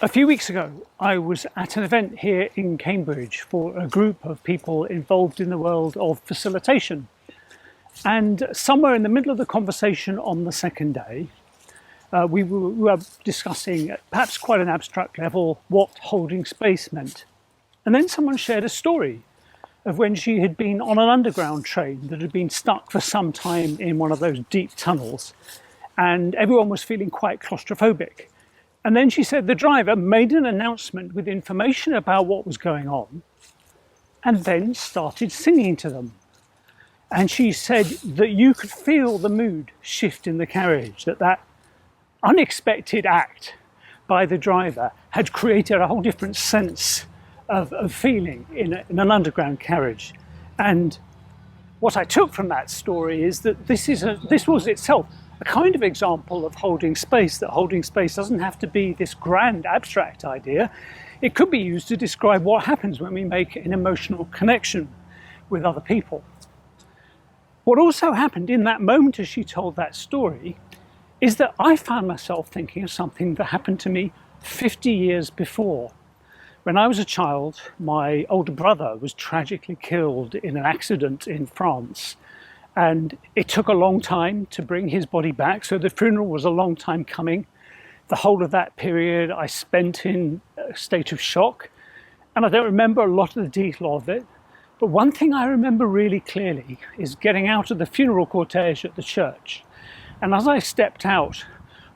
A few weeks ago, I was at an event here in Cambridge for a group of people involved in the world of facilitation. And somewhere in the middle of the conversation on the second day, we were discussing at perhaps quite an abstract level what holding space meant. And then someone shared a story of when she had been on an underground train that had been stuck for some time in one of those deep tunnels, and everyone was feeling quite claustrophobic. And then she said the driver made an announcement with information about what was going on and then started singing to them. And she said that you could feel the mood shift in the carriage, that unexpected act by the driver had created a whole different sense of feeling in an underground carriage. And what I took from that story is that this was itself a kind of example of holding space, that holding space doesn't have to be this grand abstract idea. It could be used to describe what happens when we make an emotional connection with other people. What also happened in that moment as she told that story is that I found myself thinking of something that happened to me 50 years before. When I was a child, my older brother was tragically killed in an accident in France. And it took a long time to bring his body back, so the funeral was a long time coming. The whole of that period I spent in a state of shock, and I don't remember a lot of the detail of it. But one thing I remember really clearly is getting out of the funeral cortege at the church. And as I stepped out,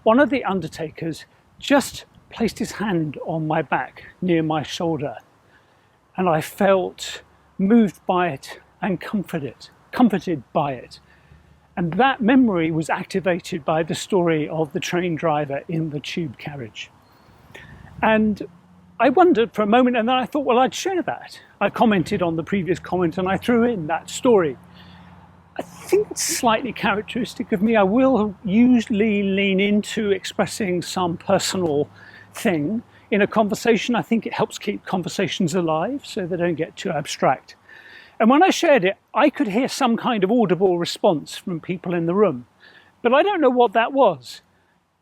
one of the undertakers just placed his hand on my back near my shoulder. And I felt moved by it and comforted by it. And that memory was activated by the story of the train driver in the tube carriage. And I wondered for a moment, and then I thought, well, I'd share that. I commented on the previous comment and I threw in that story. I think it's slightly characteristic of me. I will usually lean into expressing some personal thing in a conversation. I think it helps keep conversations alive so they don't get too abstract. And when I shared it, I could hear some kind of audible response from people in the room. But I don't know what that was.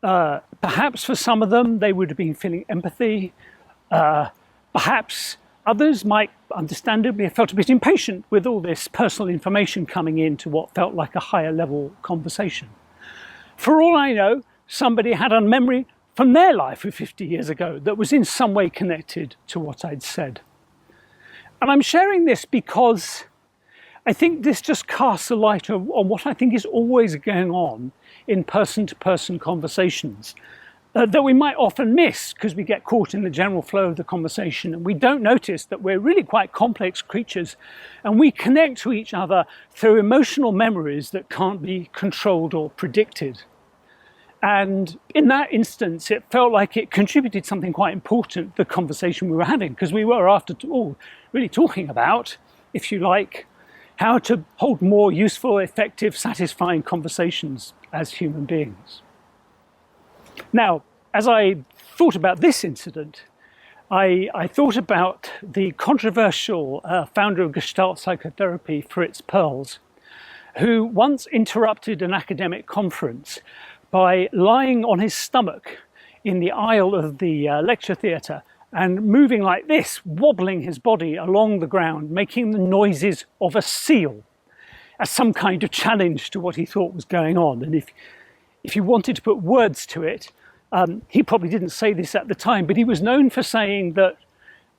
Perhaps for some of them, they would have been feeling empathy. Perhaps others might understandably have felt a bit impatient with all this personal information coming into what felt like a higher level conversation. For all I know, somebody had a memory from their life of 50 years ago that was in some way connected to what I'd said. And I'm sharing this because I think this just casts a light on what I think is always going on in person-to-person conversations that we might often miss because we get caught in the general flow of the conversation and we don't notice that we're really quite complex creatures and we connect to each other through emotional memories that can't be controlled or predicted. And in that instance, it felt like it contributed something quite important to the conversation we were having, because we were, after all, really talking about, if you like, how to hold more useful, effective, satisfying conversations as human beings. Now, as I thought about this incident, I thought about the controversial founder of Gestalt psychotherapy, Fritz Perls, who once interrupted an academic conference by lying on his stomach in the aisle of the lecture theatre and moving like this, wobbling his body along the ground, making the noises of a seal as some kind of challenge to what he thought was going on. And if you wanted to put words to it, he probably didn't say this at the time, but he was known for saying that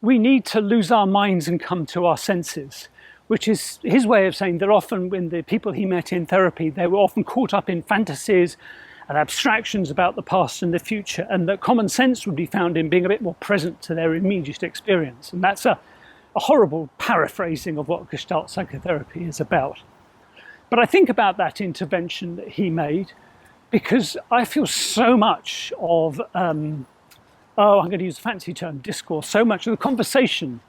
we need to lose our minds and come to our senses, which is his way of saying that often when the people he met in therapy, they were often caught up in fantasies and abstractions about the past and the future, and that common sense would be found in being a bit more present to their immediate experience. And that's a horrible paraphrasing of what Gestalt psychotherapy is about. But I think about that intervention that he made because I feel so much of, I'm going to use a fancy term, discourse, so much of the conversation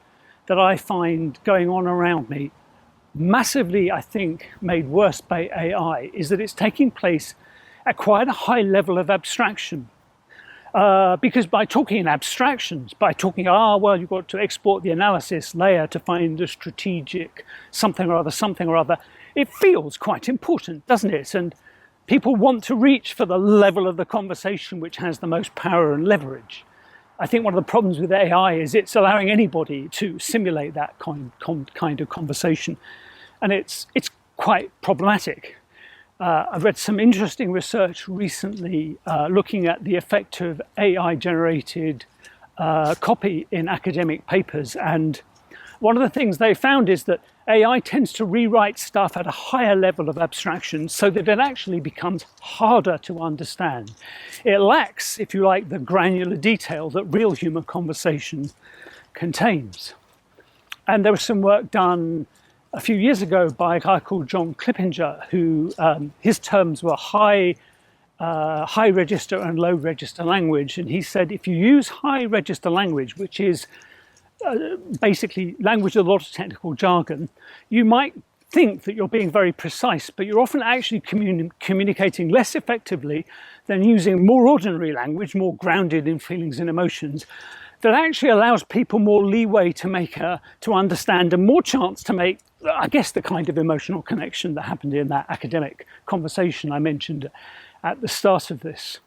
that I find going on around me, massively, I think, made worse by AI, is that it's taking place at quite a high level of abstraction. Because by talking in abstractions, by talking, you've got to export the analysis layer to find a strategic something or other, it feels quite important, doesn't it? And people want to reach for the level of the conversation which has the most power and leverage. I think one of the problems with AI is it's allowing anybody to simulate that kind of conversation, and it's quite problematic. I've read some interesting research recently looking at the effect of AI-generated copy in academic papers, and one of the things they found is that AI tends to rewrite stuff at a higher level of abstraction so that it actually becomes harder to understand. It lacks, if you like, the granular detail that real human conversation contains. And there was some work done a few years ago by a guy called John Clippinger, who his terms were high register and low register language. And he said if you use high register language, which is basically language with a lot of technical jargon, you might think that you're being very precise, but you're often actually communicating less effectively than using more ordinary language, more grounded in feelings and emotions, that actually allows people more leeway to understand and more chance to make, I guess, the kind of emotional connection that happened in that academic conversation I mentioned at the start of this.